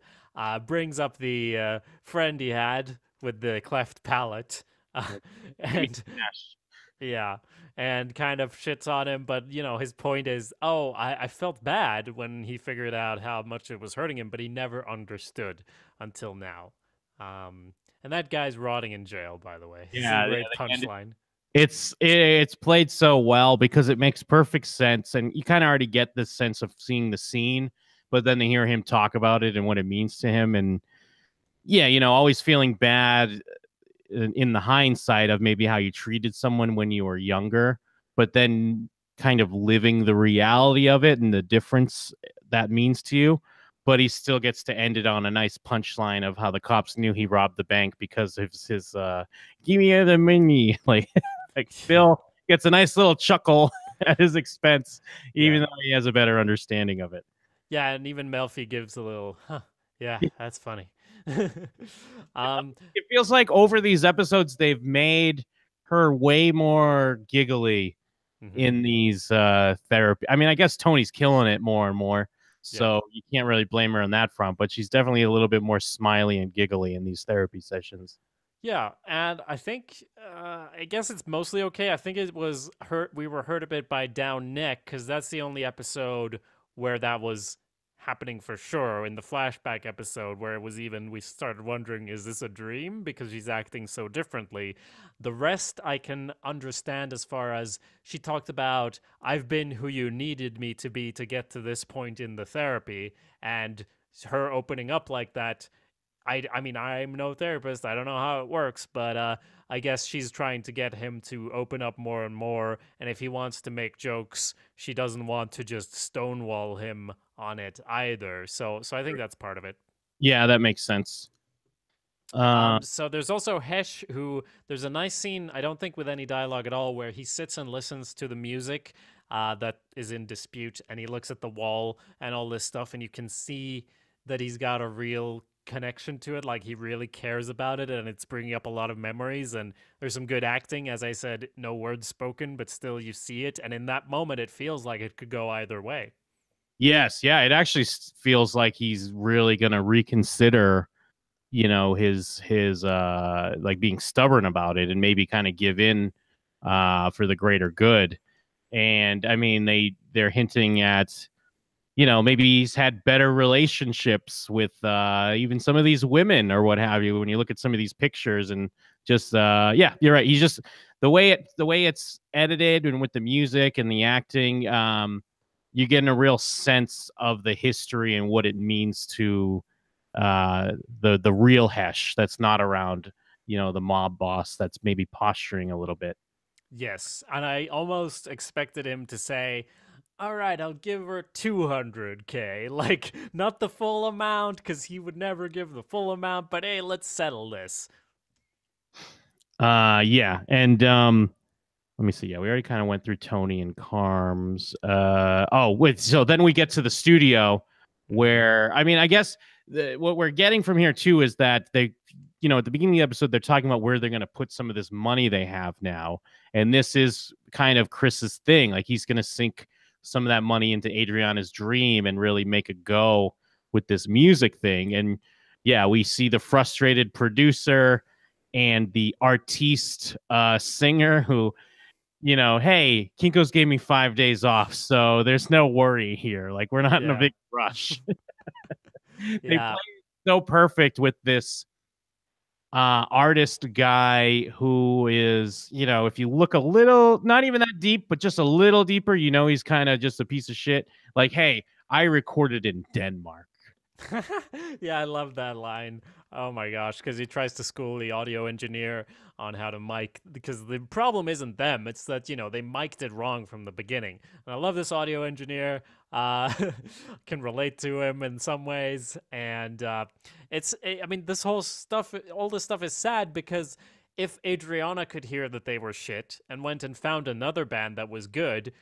brings up the friend he had with the cleft palate, and yeah, and kind of shits on him. But you know, his point is, oh, I felt bad when he figured out how much it was hurting him, but he never understood until now. And that guy's rotting in jail, by the way. Yeah, it's a great punchline. It's played so well because it makes perfect sense, and you kind of already get this sense of seeing the scene, but then to hear him talk about it and what it means to him, and yeah, you know, always feeling bad in the hindsight of maybe how you treated someone when you were younger, but then kind of living the reality of it and the difference that means to you. But he still gets to end it on a nice punchline of how the cops knew he robbed the bank because of his give me the money. Like Phil gets a nice little chuckle at his expense, even though he has a better understanding of it. Yeah, and even Melfi gives a little, huh, yeah, that's funny. It feels like over these episodes they've made her way more giggly in these therapy. I mean, I guess Tony's killing it more and more, so you can't really blame her on that front, but she's definitely a little bit more smiley and giggly in these therapy sessions. Yeah, and I think, I guess it's mostly okay. I think it was hurt. We were hurt a bit by Down Nick, because that's the only episode where that was happening for sure. In the flashback episode, where it was even, we started wondering, is this a dream? Because she's acting so differently. The rest I can understand, as far as she talked about, I've been who you needed me to be to get to this point in the therapy, and her opening up like that. I mean, I'm no therapist. I don't know how it works, but I guess she's trying to get him to open up more and more. And if he wants to make jokes, she doesn't want to just stonewall him on it either. So I think that's part of it. Yeah, that makes sense. So there's also Hesh, who there's a nice scene, I don't think with any dialogue at all, where he sits and listens to the music that is in dispute, and he looks at the wall and all this stuff, and you can see that he's got a real connection to it. Like he really cares about it, and it's bringing up a lot of memories. And there's some good acting, as I said, no words spoken, but still you see it. And in that moment, it feels like it could go either way. Yes, yeah, it actually feels like he's really gonna reconsider, you know, his like being stubborn about it and maybe kind of give in for the greater good. And I mean, they're hinting at, you know, maybe he's had better relationships with even some of these women or what have you when you look at some of these pictures. And just yeah, you're right, he's just the way it's edited and with the music and the acting, you're getting a real sense of the history and what it means to the real Hesh that's not around, you know, the mob boss that's maybe posturing a little bit. Yes, and I almost expected him to say, all right, I'll give her 200K. Like, not the full amount, because he would never give the full amount, but hey, let's settle this. Yeah, and let me see. Yeah, we already kind of went through Tony and Carms. Oh, wait. So then we get to the studio where, I mean, I guess what we're getting from here too is that they, you know, at the beginning of the episode, they're talking about where they're going to put some of this money they have now. And this is kind of Chris's thing. Like he's going to sink some of that money into Adriana's dream and really make a go with this music thing. And yeah, we see the frustrated producer and the artiste singer who, you know, hey, Kinko's gave me 5 days off, so there's no worry here. Like we're not in a big rush. They play so perfect with this artist guy who is, you know, if you look a little, not even that deep, but just a little deeper, you know, he's kind of just a piece of shit. Like, hey, I recorded in Denmark. Yeah, I love that line. Oh my gosh, because he tries to school the audio engineer on how to mic, because the problem isn't them, it's that, you know, they mic'd it wrong from the beginning. And I love this audio engineer, can relate to him in some ways, and I mean, this whole stuff, all this stuff is sad, because if Adriana could hear that they were shit and went and found another band that was good,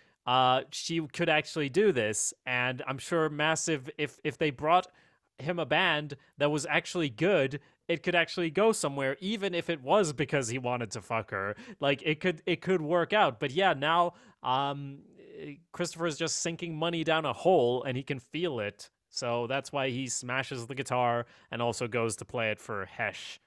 she could actually do this. And I'm sure Massive, if they brought him a band that was actually good, it could actually go somewhere, even if it was because he wanted to fuck her. Like it could work out. But yeah, now Christopher is just sinking money down a hole and he can feel it. So that's why he smashes the guitar and also goes to play it for Hesh.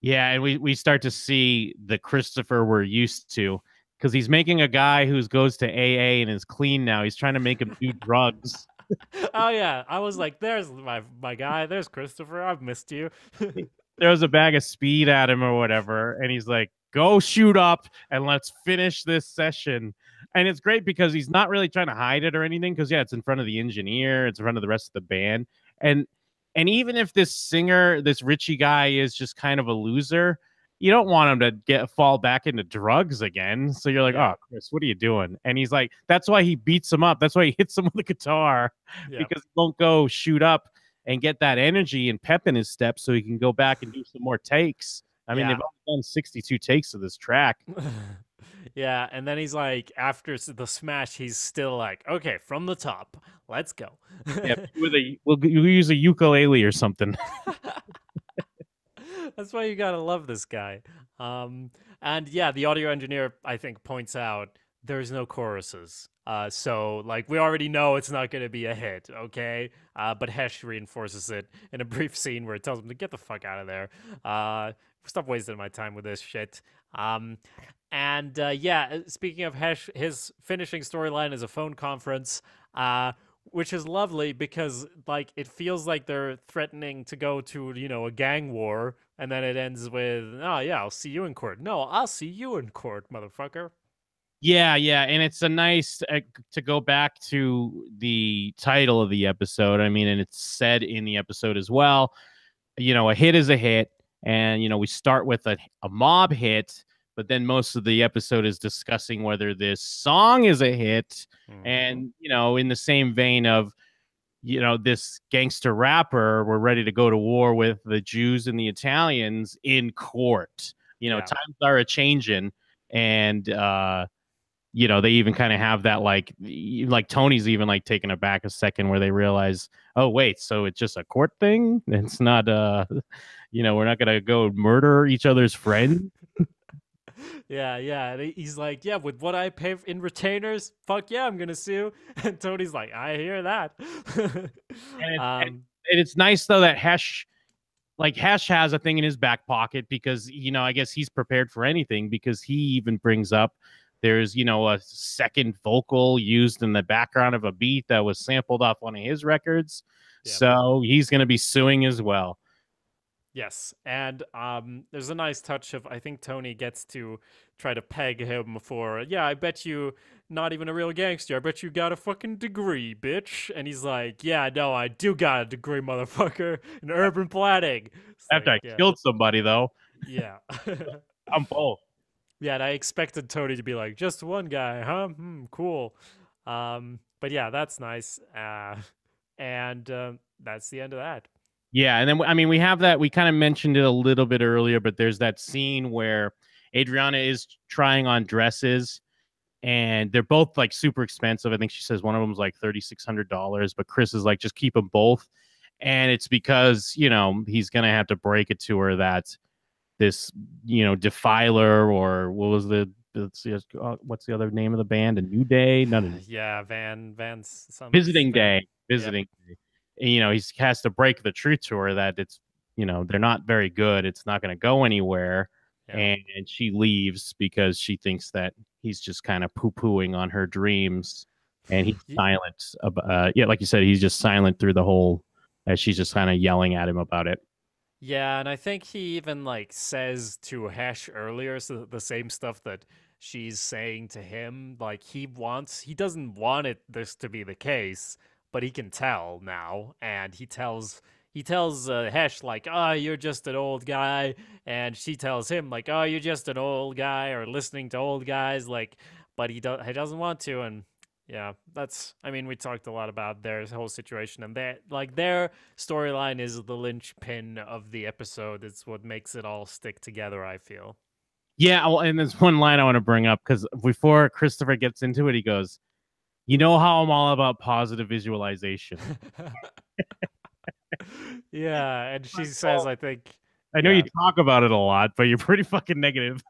Yeah, and we start to see the Christopher we're used to, because he's making a guy who goes to AA and is clean now. He's trying to make him do drugs. Oh yeah, I was like, "There's my guy. There's Christopher. I've missed you." Throws a bag of speed at him or whatever, and he's like, "Go shoot up and let's finish this session." And it's great because he's not really trying to hide it or anything. Because yeah, it's in front of the engineer, it's in front of the rest of the band, and even if this singer, this Richie guy, is just kind of a loser, you don't want him to fall back into drugs again. So you're like, oh, Chris, what are you doing? And he's like, that's why he beats him up. That's why he hits him with the guitar, because he won't go shoot up and get that energy and pep in his step so he can go back and do some more takes. I mean, they've only done 62 takes of this track. Yeah, and then he's like, after the smash, he's still like, okay, from the top, let's go. Yeah, we'll use a ukulele or something. That's why you gotta love this guy. And yeah, the audio engineer, I think, points out there's no choruses. So like we already know it's not gonna be a hit, okay? But Hesh reinforces it in a brief scene where it tells him to get the fuck out of there. Stop wasting my time with this shit. And yeah, speaking of Hesh, his finishing storyline is a phone conference, which is lovely because like it feels like they're threatening to go to, you know, a gang war, and then it ends with, oh yeah, I'll see you in court. No, I'll see you in court, motherfucker. Yeah, and it's a nice to go back to the title of the episode. I mean, and it's said in the episode as well. You know, a hit is a hit, and you know we start with a mob hit, but then most of the episode is discussing whether this song is a hit. And you know, in the same vein of, you know, this gangster rapper, we're ready to go to war with the Jews and the Italians in court. You know, times are a changing, and they even kind of have that like Tony's even like taken aback a second where they realize, oh wait, so it's just a court thing. It's not we're not gonna go murder each other's friend. Yeah, yeah. And he's like, yeah, with what I pay in retainers, fuck yeah, I'm gonna sue. And Tony's like, I hear that. And it's nice though that Hesh has a thing in his back pocket because I guess he's prepared for anything, because he even brings up there's a second vocal used in the background of a beat that was sampled off one of his records. Yep. So he's going to be suing as well. Yes, and there's a nice touch of, I think Tony gets to try to peg him for, yeah, I bet you not even a real gangster. I bet you got a fucking degree, bitch. And he's like, yeah, no, I do got a degree, motherfucker, in urban planning. It's After like, I killed somebody, though. Yeah. I'm both. Yeah, and I expected Tony to be like, just one guy, huh? Cool. But yeah, that's nice. And that's the end of that. Yeah, and then we have that. We kind of mentioned it a little bit earlier, but there's that scene where Adriana is trying on dresses, and they're both like super expensive. I think she says one of them's like $3,600, but Chris is like, just keep them both. And it's because he's gonna have to break it to her that this Defiler, or what was what's the other name of the band? A New Day? Yeah, Van's some Visiting Day. Visiting Day. He has to break the truth to her that it's they're not very good. It's not going to go anywhere. Yeah. And she leaves because she thinks that he's just kind of poo-pooing on her dreams, and he's silent about like you said, he's just silent through the whole, as she's just kind of yelling at him about it. Yeah, and I think he even like says to Hesh earlier the same stuff that she's saying to him. Like he doesn't want this to be the case, but he can tell now, and he tells Hesh like, "Oh, you're just an old guy," and she tells him like, "Oh, you're just an old guy," or listening to old guys, like, but he doesn't want to, and yeah, we talked a lot about their whole situation, and their storyline is the linchpin of the episode. It's what makes it all stick together, I feel. Yeah, well, and there's one line I want to bring up, because before Christopher gets into it, he goes, "You know how I'm all about positive visualization." Yeah, and she says, I think... I know you talk about it a lot, but you're pretty fucking negative.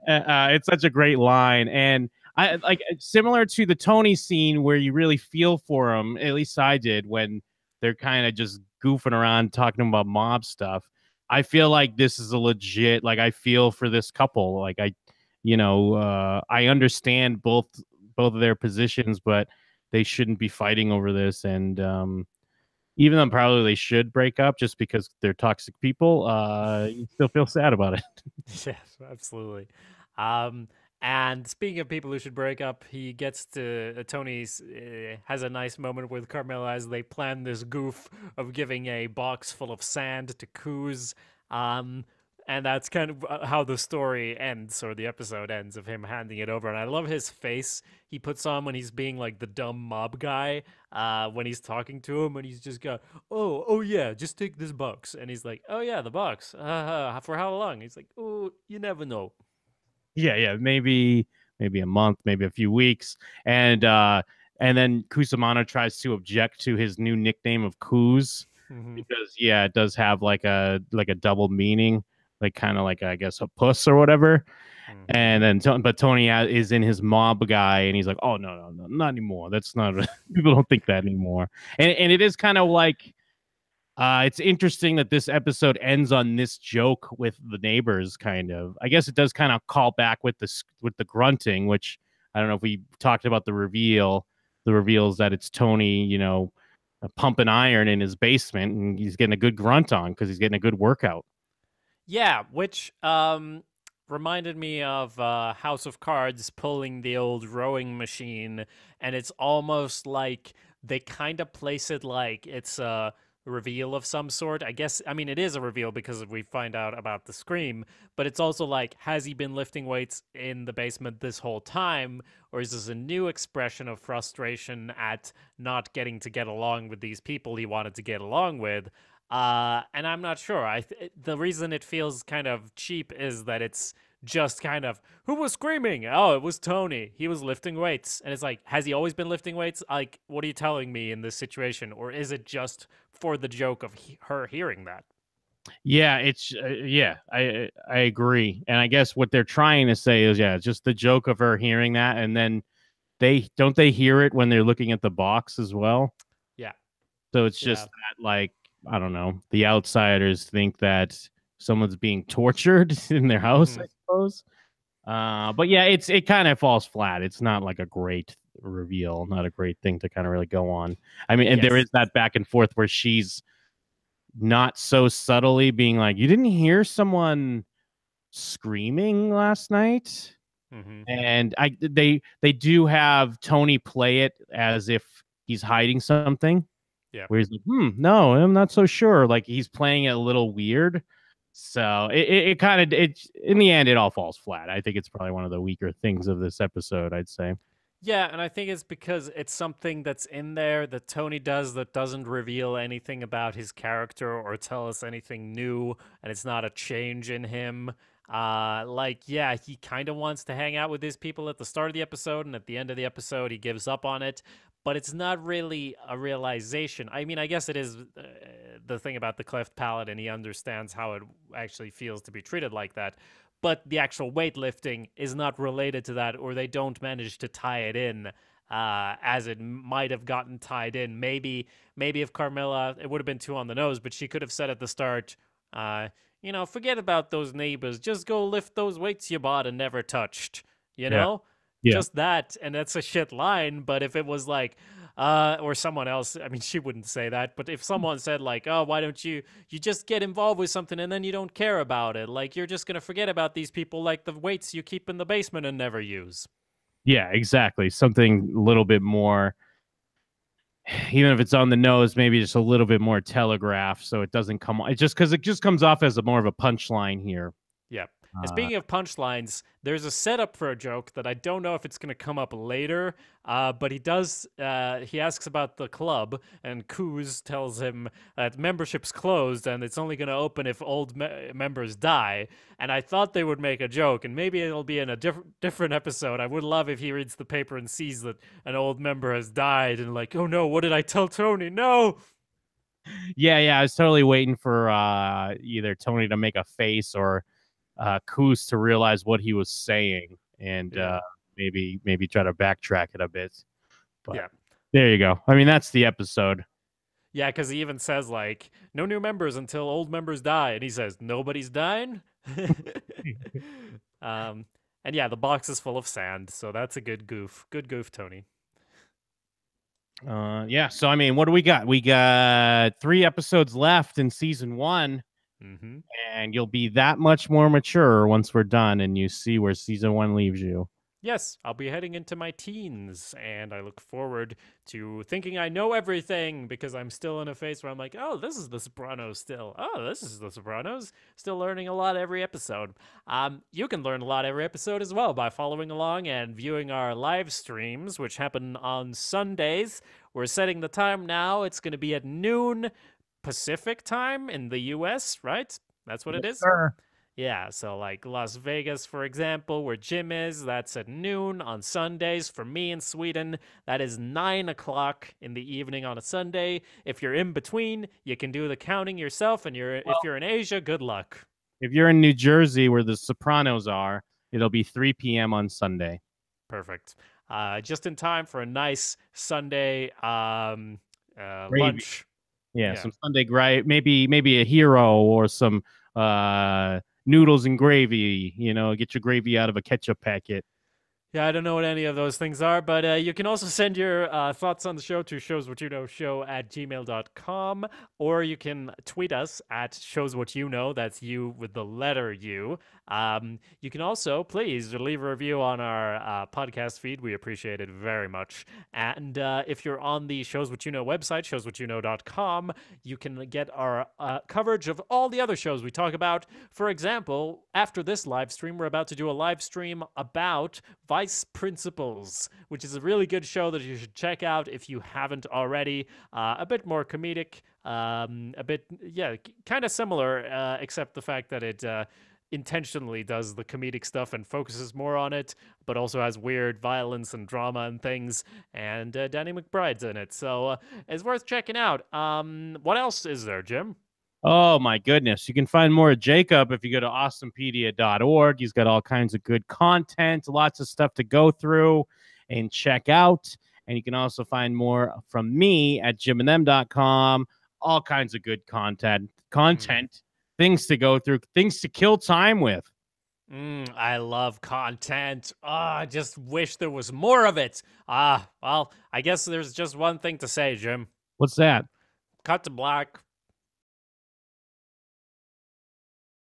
It's such a great line. And I like, similar to the Tony scene where you really feel for him, at least I did, when they're kind of just goofing around talking about mob stuff. I feel like this is a legit, like, I feel for this couple. Like, I understand both of their positions, but they shouldn't be fighting over this. And even though probably they should break up just because they're toxic people, you still feel sad about it. Yes, absolutely. And speaking of people who should break up, he gets to Tony's has a nice moment with Carmela as they plan this goof of giving a box full of sand to Kuz. And that's kind of how the story ends, or the episode ends, of him handing it over. And I love his face he puts on when he's being like the dumb mob guy, when he's talking to him, and he's just got, oh yeah, just take this box. And he's like, oh yeah, the box. For how long? He's like, oh, you never know. Yeah, maybe a month, maybe a few weeks. And then Kusamano tries to object to his new nickname of Kuz, because it does have like a double meaning, like kind of like, I guess, a puss or whatever. And then but Tony is in his mob guy, and he's like, oh no, not anymore. That's not people don't think that anymore. And it is kind of like, it's interesting that this episode ends on this joke with the neighbors. Kind of, I guess it does kind of call back with the grunting, which I don't know if we talked about the reveal. The reveal is that it's Tony, pumping iron in his basement, and he's getting a good grunt on because he's getting a good workout. Yeah, which reminded me of House of Cards pulling the old rowing machine, and it's almost like they kind of place it like it's a reveal of some sort. I guess, it is a reveal because we find out about the scream, but it's also like, has he been lifting weights in the basement this whole time, or is this a new expression of frustration at not getting to get along with these people he wanted to get along with? And I'm not sure. The reason it feels kind of cheap is that it's just kind of, who was screaming? Oh, it was Tony. He was lifting weights. And it's like, has he always been lifting weights? Like, what are you telling me in this situation? Or is it just for the joke of her hearing that? Yeah, it's I agree, and I guess what they're trying to say is it's just the joke of her hearing that, and then they hear it when they're looking at the box as well. Yeah. So it's just that, like, I don't know, the outsiders think that someone's being tortured in their house, I suppose. But yeah, it kind of falls flat. It's not like a great reveal, not a great thing to kind of really go on. I mean, and there is that back and forth where she's not so subtly being like, you didn't hear someone screaming last night? And they do have Tony play it as if he's hiding something. Yeah. Where he's like, no, I'm not so sure. Like, he's playing it a little weird. So it kind of, in the end, it all falls flat. I think it's probably one of the weaker things of this episode, I'd say. Yeah, and I think it's because it's something that's in there that Tony does that doesn't reveal anything about his character or tell us anything new, and it's not a change in him. He kind of wants to hang out with these people at the start of the episode, and at the end of the episode, he gives up on it. But it's not really a realization. I mean, I guess it is the thing about the cleft palate, and he understands how it actually feels to be treated like that. But the actual weightlifting is not related to that, or they don't manage to tie it in as it might have gotten tied in. Maybe if Carmela, it would have been too on the nose, but she could have said at the start, forget about those neighbors. Just go lift those weights you bought and never touched, you know? Yeah. Just that, and that's a shit line, but if it was like, or someone else, I mean, she wouldn't say that, but if someone said like, oh, why don't you just get involved with something and then you don't care about it, like you're just gonna forget about these people like the weights you keep in the basement and never use. Yeah, exactly. Something a little bit more, even if it's on the nose, maybe just a little bit more telegraphed, so it doesn't come. It just because it just comes off as more of a punchline here. Yeah. And speaking of punchlines, there's a setup for a joke that I don't know if it's going to come up later, but he does. He asks about the club, and Kuz tells him that membership's closed and it's only going to open if old members die. And I thought they would make a joke, and maybe it'll be in a different episode. I would love if he reads the paper and sees that an old member has died, and like, oh no, what did I tell Tony? No. Yeah, I was totally waiting for either Tony to make a face or Kuz to realize what he was saying, and maybe try to backtrack it a bit. But there you go. I mean, that's the episode. Yeah, because he even says like, no new members until old members die, and he says nobody's dying. And yeah, the box is full of sand, so that's a good goof. Good goof, Tony. So I mean, what do we got? We got 3 episodes left in season 1. And you'll be that much more mature once we're done and you see where season 1 leaves you. Yes, I'll be heading into my teens, and I look forward to thinking I know everything because I'm still in a phase where I'm like, oh, this is The Sopranos still. Oh, this is The Sopranos. Still learning a lot every episode. You can learn a lot every episode as well by following along and viewing our live streams, which happen on Sundays. We're setting the time now. It's going to be at noon Pacific time in the US, right? That's what it is? Sure. Yeah, so like Las Vegas, for example, where Jim is, that's at noon on Sundays. For me in Sweden, that is 9 o'clock in the evening on a Sunday. If you're in between, you can do the counting yourself, and if you're in Asia, good luck. If you're in New Jersey, where the Sopranos are, it'll be 3 p.m. on Sunday. Perfect. Just in time for a nice Sunday lunch. Yeah, some Sunday gravy, maybe a hero or some noodles and gravy. Get your gravy out of a ketchup packet. Yeah, I don't know what any of those things are, but you can also send your thoughts on the show to showswhatyouknowshow@gmail.com, or you can tweet us at showswhatyouknow. That's you with the letter U. You can also, please, leave a review on our podcast feed. We appreciate it very much. And if you're on the Shows What You Know website, showswhatyouknow.com, you can get our coverage of all the other shows we talk about. For example, after this live stream, we're about to do a live stream about Vice Principals, which is a really good show that you should check out if you haven't already. A bit more comedic, kind of similar, except the fact that it intentionally does the comedic stuff and focuses more on it, but also has weird violence and drama and things. And Danny McBride's in it, so it's worth checking out. What else is there, Jim? Oh my goodness. You can find more of Jacob if you go to awesomepedia.org. He's got all kinds of good content, lots of stuff to go through and check out. And you can also find more from me at jimandthem.com. All kinds of good content, things to go through, things to kill time with. I love content. I just wish there was more of it. Well, I guess there's just one thing to say, Jim. What's that? Cut to black.